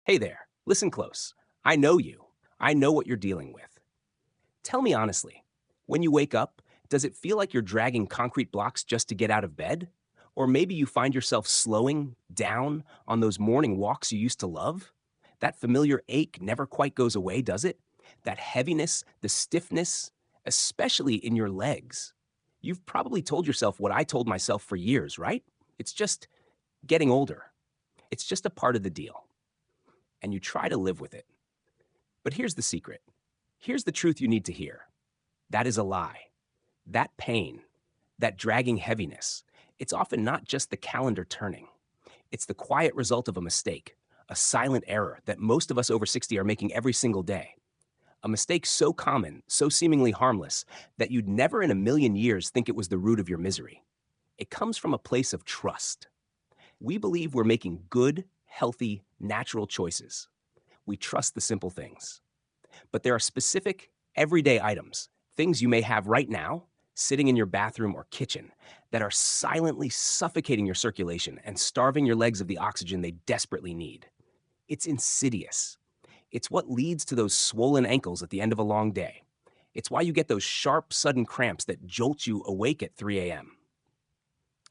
Hey there, listen close. I know you. I know what you're dealing with. Tell me honestly, when you wake up, does it feel like you're dragging concrete blocks just to get out of bed? Or maybe you find yourself slowing down on those morning walks you used to love? That familiar ache never quite goes away, does it? That heaviness, the stiffness, especially in your legs. You've probably told yourself what I told myself for years, right? It's just getting older. It's just a part of the deal. And you try to live with it. But here's the secret. Here's the truth you need to hear. That is a lie. That pain, that dragging heaviness, it's often not just the calendar turning. It's the quiet result of a mistake, a silent error that most of us over 60 are making every single day. A mistake so common, so seemingly harmless, that you'd never in a million years think it was the root of your misery. It comes from a place of trust. We believe we're making good, healthy, natural choices. We trust the simple things. But there are specific, everyday items, things you may have right now, sitting in your bathroom or kitchen, that are silently suffocating your circulation and starving your legs of the oxygen they desperately need. It's insidious. It's what leads to those swollen ankles at the end of a long day. It's why you get those sharp, sudden cramps that jolt you awake at 3 a.m.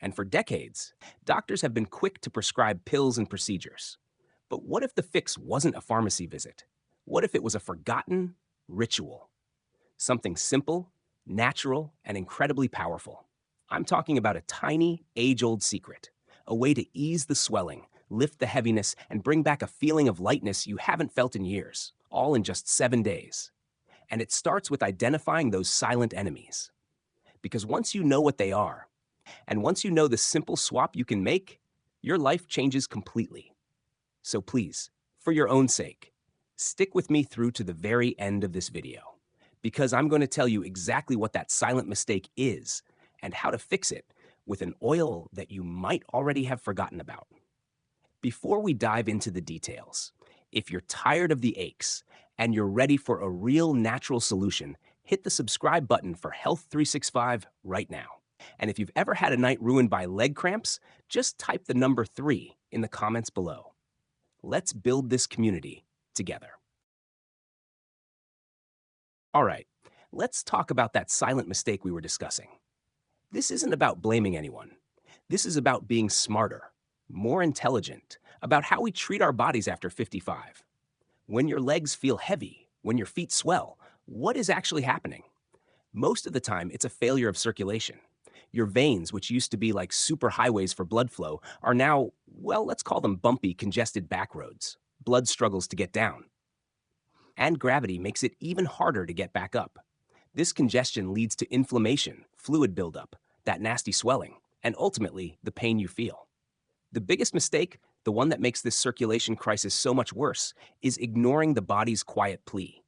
And for decades, doctors have been quick to prescribe pills and procedures. But what if the fix wasn't a pharmacy visit? What if it was a forgotten ritual? Something simple, natural, and incredibly powerful. I'm talking about a tiny, age-old secret, a way to ease the swelling, lift the heaviness, and bring back a feeling of lightness you haven't felt in years, all in just 7 days. And it starts with identifying those silent enemies. Because once you know what they are, and once you know the simple swap you can make, your life changes completely. So please, for your own sake, stick with me through to the very end of this video, because I'm going to tell you exactly what that silent mistake is and how to fix it with an oil that you might already have forgotten about. Before we dive into the details, if you're tired of the aches and you're ready for a real natural solution, hit the subscribe button for Health 365 right now. And if you've ever had a night ruined by leg cramps, just type the number 3 in the comments below. Let's build this community together. All right, let's talk about that silent mistake we were discussing. This isn't about blaming anyone. This is about being smarter, more intelligent, about how we treat our bodies after 55. When your legs feel heavy, when your feet swell, what is actually happening? Most of the time, it's a failure of circulation. Your veins, which used to be like super highways for blood flow, are now, well, let's call them bumpy, congested back roads. Blood struggles to get down. And gravity makes it even harder to get back up. This congestion leads to inflammation, fluid buildup, that nasty swelling, and ultimately, the pain you feel. The biggest mistake, the one that makes this circulation crisis so much worse, is ignoring the body's quiet plea.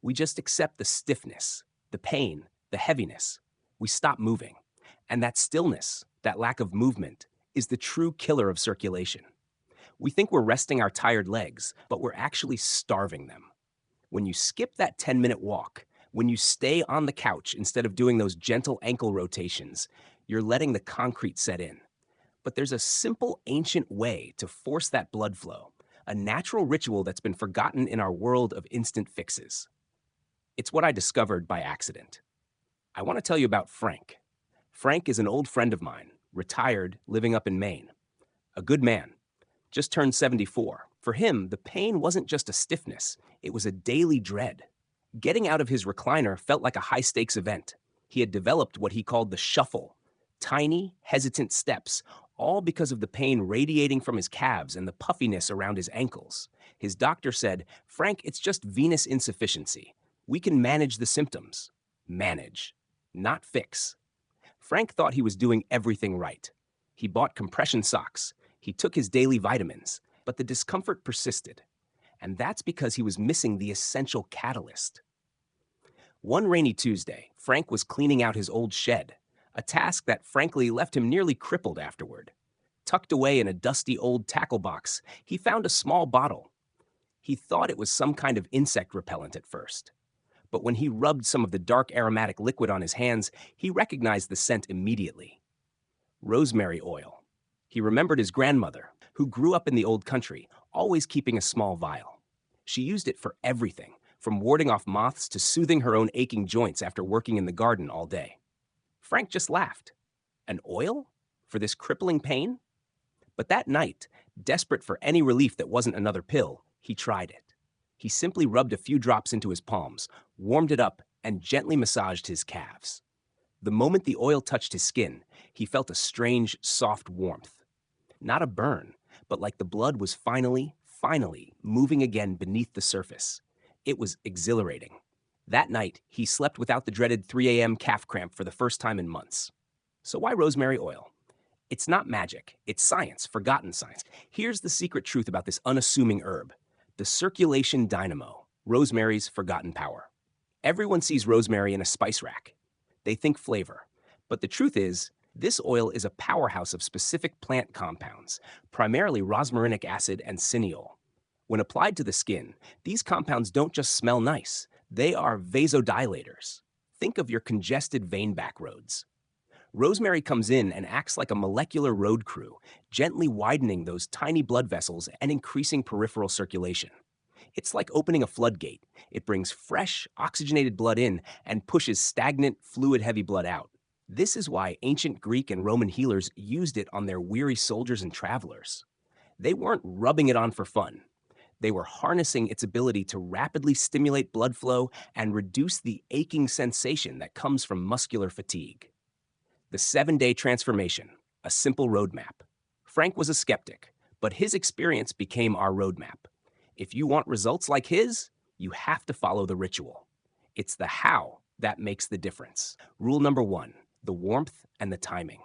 We just accept the stiffness, the pain, the heaviness. We stop moving. And that stillness, that lack of movement, is the true killer of circulation. We think we're resting our tired legs, but we're actually starving them. When you skip that 10-minute walk, when you stay on the couch instead of doing those gentle ankle rotations, you're letting the concrete set in. But there's a simple, ancient way to force that blood flow, a natural ritual that's been forgotten in our world of instant fixes. It's what I discovered by accident. I want to tell you about Frank. Frank is an old friend of mine, retired, living up in Maine. A good man, just turned 74. For him, the pain wasn't just a stiffness, it was a daily dread. Getting out of his recliner felt like a high-stakes event. He had developed what he called the shuffle, tiny, hesitant steps, all because of the pain radiating from his calves and the puffiness around his ankles. His doctor said, "Frank, it's just venous insufficiency. We can manage the symptoms." Manage, not fix. Frank thought he was doing everything right. He bought compression socks. He took his daily vitamins, but the discomfort persisted. And that's because he was missing the essential catalyst. One rainy Tuesday, Frank was cleaning out his old shed, a task that frankly left him nearly crippled afterward. Tucked away in a dusty old tackle box, he found a small bottle. He thought it was some kind of insect repellent at first. But when he rubbed some of the dark aromatic liquid on his hands, he recognized the scent immediately. Rosemary oil. He remembered his grandmother, who grew up in the old country, always keeping a small vial. She used it for everything, from warding off moths to soothing her own aching joints after working in the garden all day. Frank just laughed. An oil? For this crippling pain? But that night, desperate for any relief that wasn't another pill, he tried it. He simply rubbed a few drops into his palms, warmed it up, and gently massaged his calves. The moment the oil touched his skin, he felt a strange, soft warmth. Not a burn, but like the blood was finally moving again beneath the surface. It was exhilarating. That night, he slept without the dreaded 3 a.m. calf cramp for the first time in months. So why rosemary oil? It's not magic. It's science, forgotten science. Here's the secret truth about this unassuming herb. The circulation dynamo, rosemary's forgotten power. Everyone sees rosemary in a spice rack. They think flavor. But the truth is, this oil is a powerhouse of specific plant compounds, primarily rosmarinic acid and cineol. When applied to the skin, these compounds don't just smell nice. They are vasodilators. Think of your congested vein back roads. Rosemary comes in and acts like a molecular road crew, gently widening those tiny blood vessels and increasing peripheral circulation. It's like opening a floodgate. It brings fresh, oxygenated blood in and pushes stagnant, fluid-heavy blood out. This is why ancient Greek and Roman healers used it on their weary soldiers and travelers. They weren't rubbing it on for fun. They were harnessing its ability to rapidly stimulate blood flow and reduce the aching sensation that comes from muscular fatigue. The 7-day transformation, a simple roadmap. Frank was a skeptic, but his experience became our roadmap. If you want results like his, you have to follow the ritual. It's the how that makes the difference. Rule number 1, the warmth and the timing.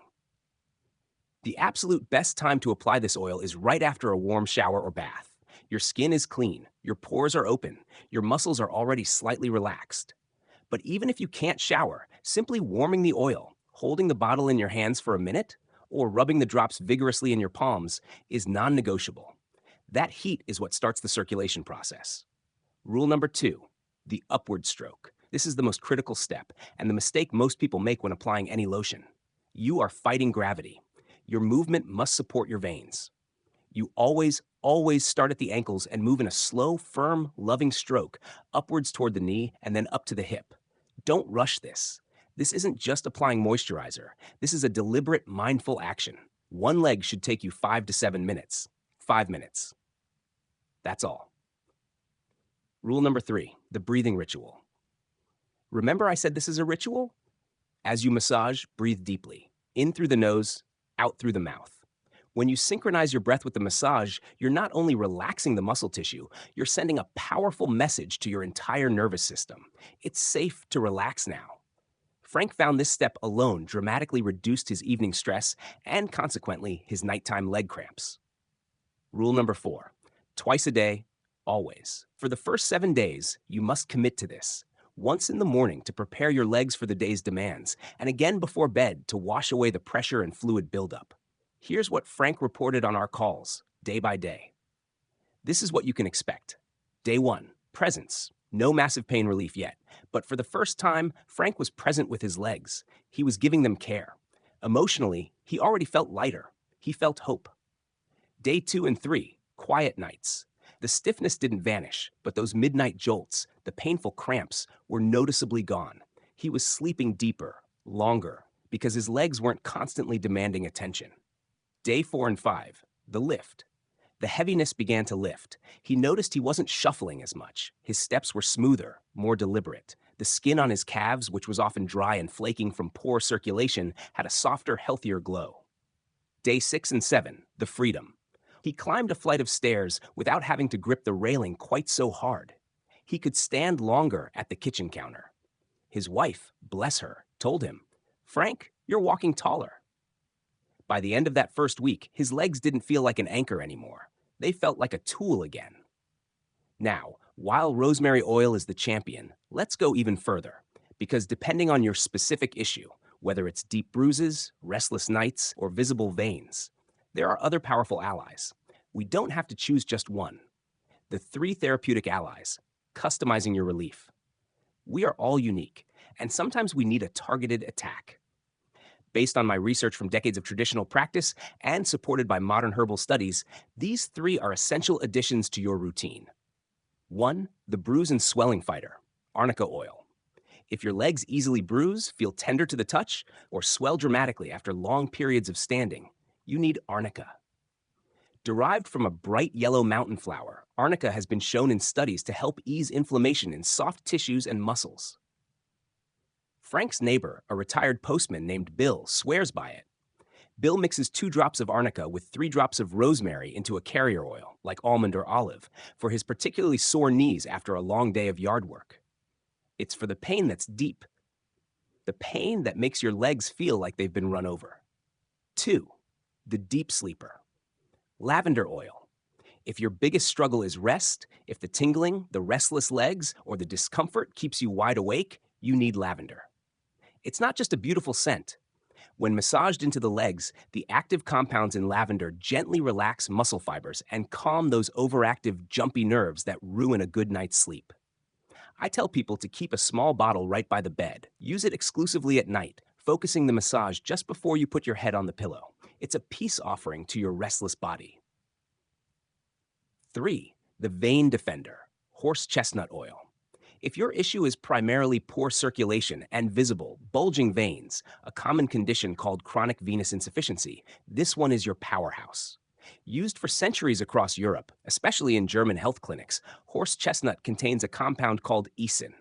The absolute best time to apply this oil is right after a warm shower or bath. Your skin is clean, your pores are open, your muscles are already slightly relaxed. But even if you can't shower, simply warming the oil, holding the bottle in your hands for a minute, or rubbing the drops vigorously in your palms is non-negotiable. That heat is what starts the circulation process. Rule number 2, the upward stroke. This is the most critical step, and the mistake most people make when applying any lotion. You are fighting gravity. Your movement must support your veins. You always start at the ankles and move in a slow, firm, loving stroke, upwards toward the knee and then up to the hip. Don't rush this. This isn't just applying moisturizer. This is a deliberate, mindful action. One leg should take you 5 to 7 minutes. 5 minutes. That's all. Rule number 3, the breathing ritual. Remember I said this is a ritual? As you massage, breathe deeply. In through the nose, out through the mouth. When you synchronize your breath with the massage, you're not only relaxing the muscle tissue, you're sending a powerful message to your entire nervous system. It's safe to relax now. Frank found this step alone dramatically reduced his evening stress and, consequently, his nighttime leg cramps. Rule number 4, twice a day, always. For the first 7 days, you must commit to this. Once in the morning to prepare your legs for the day's demands, and again before bed to wash away the pressure and fluid buildup. Here's what Frank reported on our calls, day by day. This is what you can expect. Day 1, presence. No massive pain relief yet, but for the first time, Frank was present with his legs. He was giving them care. Emotionally, he already felt lighter. He felt hope. Day 2 and 3, quiet nights. The stiffness didn't vanish, but those midnight jolts, the painful cramps, were noticeably gone. He was sleeping deeper, longer, because his legs weren't constantly demanding attention. Day 4 and 5, the lift. The heaviness began to lift. He noticed he wasn't shuffling as much. His steps were smoother, more deliberate. The skin on his calves, which was often dry and flaking from poor circulation, had a softer, healthier glow. Day 6 and 7, the freedom. He climbed a flight of stairs without having to grip the railing quite so hard. He could stand longer at the kitchen counter. His wife, bless her, told him, "Frank, you're walking taller." By the end of that first week, his legs didn't feel like an anchor anymore. They felt like a tool again. Now, while rosemary oil is the champion, let's go even further. Because depending on your specific issue, whether it's deep bruises, restless nights, or visible veins, there are other powerful allies. We don't have to choose just one. The 3 therapeutic allies, customizing your relief. We are all unique, and sometimes we need a targeted attack. Based on my research from decades of traditional practice and supported by modern herbal studies, these three are essential additions to your routine. 1. The bruise and swelling fighter, Arnica oil. If your legs easily bruise, feel tender to the touch, or swell dramatically after long periods of standing, you need Arnica. Derived from a bright yellow mountain flower, Arnica has been shown in studies to help ease inflammation in soft tissues and muscles. Frank's neighbor, a retired postman named Bill, swears by it. Bill mixes 2 drops of Arnica with 3 drops of rosemary into a carrier oil, like almond or olive, for his particularly sore knees after a long day of yard work. It's for the pain that's deep, the pain that makes your legs feel like they've been run over. 2. The deep sleeper, lavender oil. If your biggest struggle is rest, if the tingling, the restless legs, or the discomfort keeps you wide awake, you need lavender. It's not just a beautiful scent. When massaged into the legs, the active compounds in lavender gently relax muscle fibers and calm those overactive, jumpy nerves that ruin a good night's sleep. I tell people to keep a small bottle right by the bed. Use it exclusively at night, focusing the massage just before you put your head on the pillow. It's a peace offering to your restless body. 3. The vein defender, horse chestnut oil. If your issue is primarily poor circulation and visible, bulging veins, a common condition called chronic venous insufficiency, this one is your powerhouse. Used for centuries across Europe, especially in German health clinics, horse chestnut contains a compound called esin.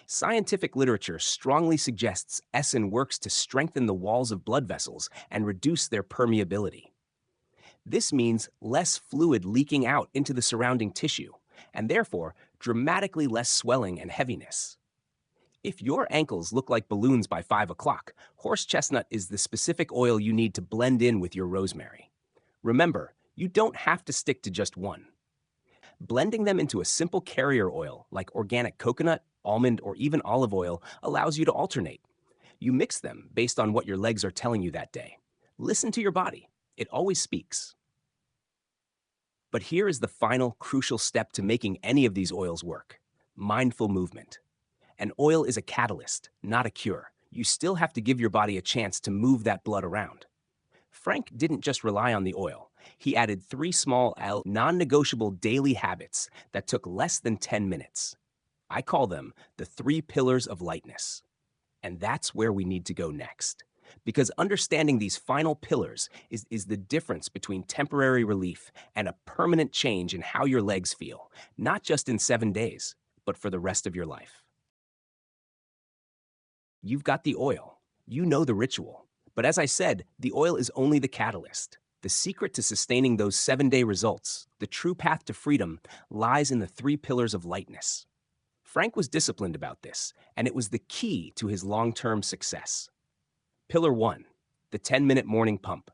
Scientific literature strongly suggests esin works to strengthen the walls of blood vessels and reduce their permeability. This means less fluid leaking out into the surrounding tissue, and therefore dramatically less swelling and heaviness. If your ankles look like balloons by 5 o'clock, horse chestnut is the specific oil you need to blend in with your rosemary. Remember, you don't have to stick to just one. Blending them into a simple carrier oil like organic coconut, almond, or even olive oil allows you to alternate. You mix them based on what your legs are telling you that day. Listen to your body. It always speaks. But here is the final crucial step to making any of these oils work: mindful movement. An oil is a catalyst, not a cure. You still have to give your body a chance to move that blood around. Frank didn't just rely on the oil. He added 3 small, non-negotiable daily habits that took less than 10 minutes. I call them the 3 Pillars of Lightness. And that's where we need to go next. Because understanding these final pillars is the difference between temporary relief and a permanent change in how your legs feel, not just in 7 days, but for the rest of your life. You've got the oil. You know the ritual. But as I said, the oil is only the catalyst. The secret to sustaining those 7-day results, the true path to freedom, lies in the 3 Pillars of Lightness. Frank was disciplined about this, and it was the key to his long-term success. Pillar 1, the 10-minute morning pump.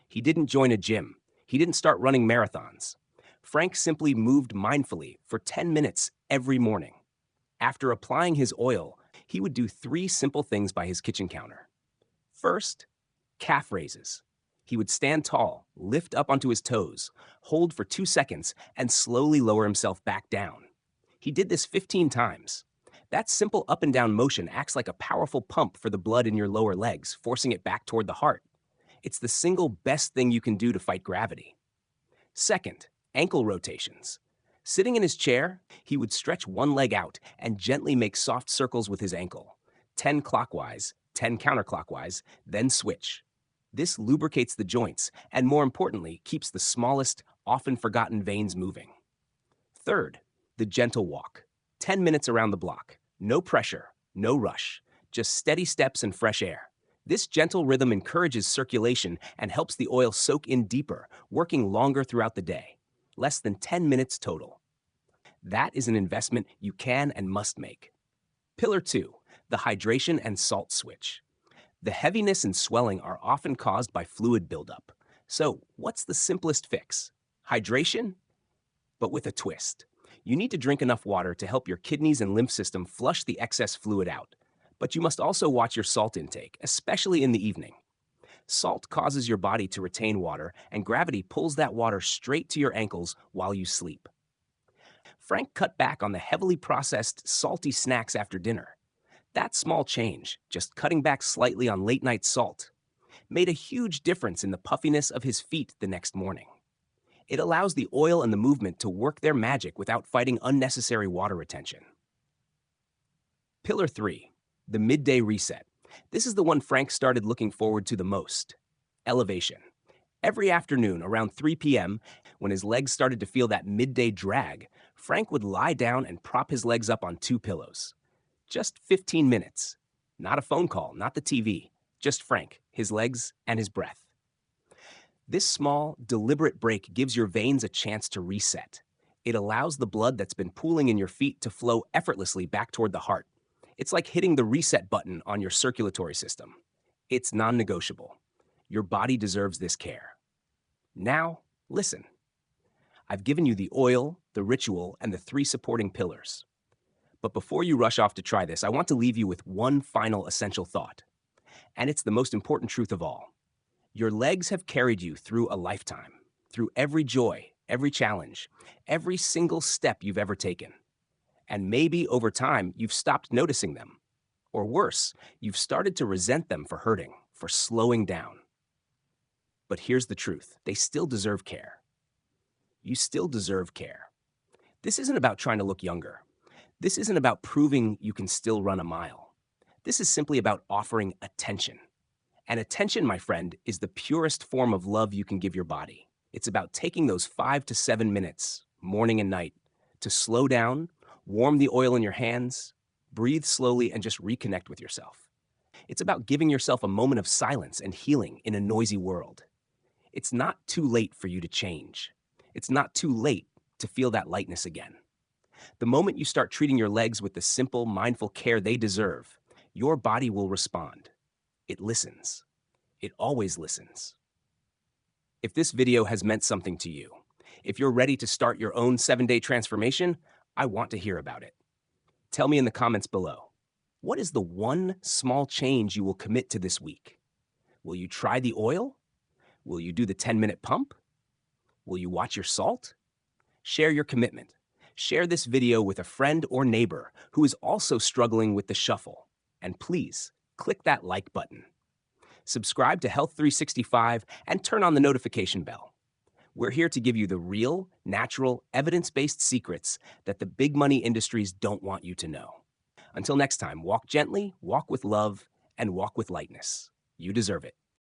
He didn't join a gym. He didn't start running marathons. Frank simply moved mindfully for 10 minutes every morning. After applying his oil, he would do 3 simple things by his kitchen counter. First, calf raises. He would stand tall, lift up onto his toes, hold for 2 seconds, and slowly lower himself back down. He did this 15 times. That simple up and down motion acts like a powerful pump for the blood in your lower legs, forcing it back toward the heart. It's the single best thing you can do to fight gravity. Second, ankle rotations. Sitting in his chair, he would stretch one leg out and gently make soft circles with his ankle. 10 clockwise, 10 counterclockwise, then switch. This lubricates the joints and, more importantly, keeps the smallest, often forgotten veins moving. Third, the gentle walk. 10 minutes around the block. No pressure, no rush, just steady steps and fresh air. This gentle rhythm encourages circulation and helps the oil soak in deeper, working longer throughout the day. Less than 10 minutes total. That is an investment you can and must make. Pillar 2, the hydration and salt switch. The heaviness and swelling are often caused by fluid buildup. So, what's the simplest fix? Hydration? But with a twist. You need to drink enough water to help your kidneys and lymph system flush the excess fluid out. But you must also watch your salt intake, especially in the evening. Salt causes your body to retain water, and gravity pulls that water straight to your ankles while you sleep. Frank cut back on the heavily processed, salty snacks after dinner. That small change, just cutting back slightly on late-night salt, made a huge difference in the puffiness of his feet the next morning. It allows the oil and the movement to work their magic without fighting unnecessary water retention. Pillar 3, the midday reset. This is the one Frank started looking forward to the most. Elevation. Every afternoon around 3 p.m., when his legs started to feel that midday drag, Frank would lie down and prop his legs up on 2 pillows. Just 15 minutes. Not a phone call, not the TV, just Frank, his legs, and his breath. This small, deliberate break gives your veins a chance to reset. It allows the blood that's been pooling in your feet to flow effortlessly back toward the heart. It's like hitting the reset button on your circulatory system. It's non-negotiable. Your body deserves this care. Now, listen. I've given you the oil, the ritual, and the 3 supporting pillars. But before you rush off to try this, I want to leave you with one final essential thought. And it's the most important truth of all. Your legs have carried you through a lifetime, through every joy, every challenge, every single step you've ever taken. And maybe over time, you've stopped noticing them. Or worse, you've started to resent them for hurting, for slowing down. But here's the truth. They still deserve care. You still deserve care. This isn't about trying to look younger. This isn't about proving you can still run a mile. This is simply about offering attention. And attention, my friend, is the purest form of love you can give your body. It's about taking those 5 to 7 minutes, morning and night, to slow down, warm the oil in your hands, breathe slowly, and just reconnect with yourself. It's about giving yourself a moment of silence and healing in a noisy world. It's not too late for you to change. It's not too late to feel that lightness again. The moment you start treating your legs with the simple, mindful care they deserve, your body will respond. It listens. It always listens. If this video has meant something to you, if you're ready to start your own 7-day transformation, I want to hear about it. Tell me in the comments below. What is the one small change you will commit to this week? Will you try the oil? Will you do the 10-minute pump? Will you watch your salt? Share your commitment. Share this video with a friend or neighbor who is also struggling with the shuffle. And please, click that like button. Subscribe to Health 365 and turn on the notification bell. We're here to give you the real, natural, evidence-based secrets that the big money industries don't want you to know. Until next time, walk gently, walk with love, and walk with lightness. You deserve it.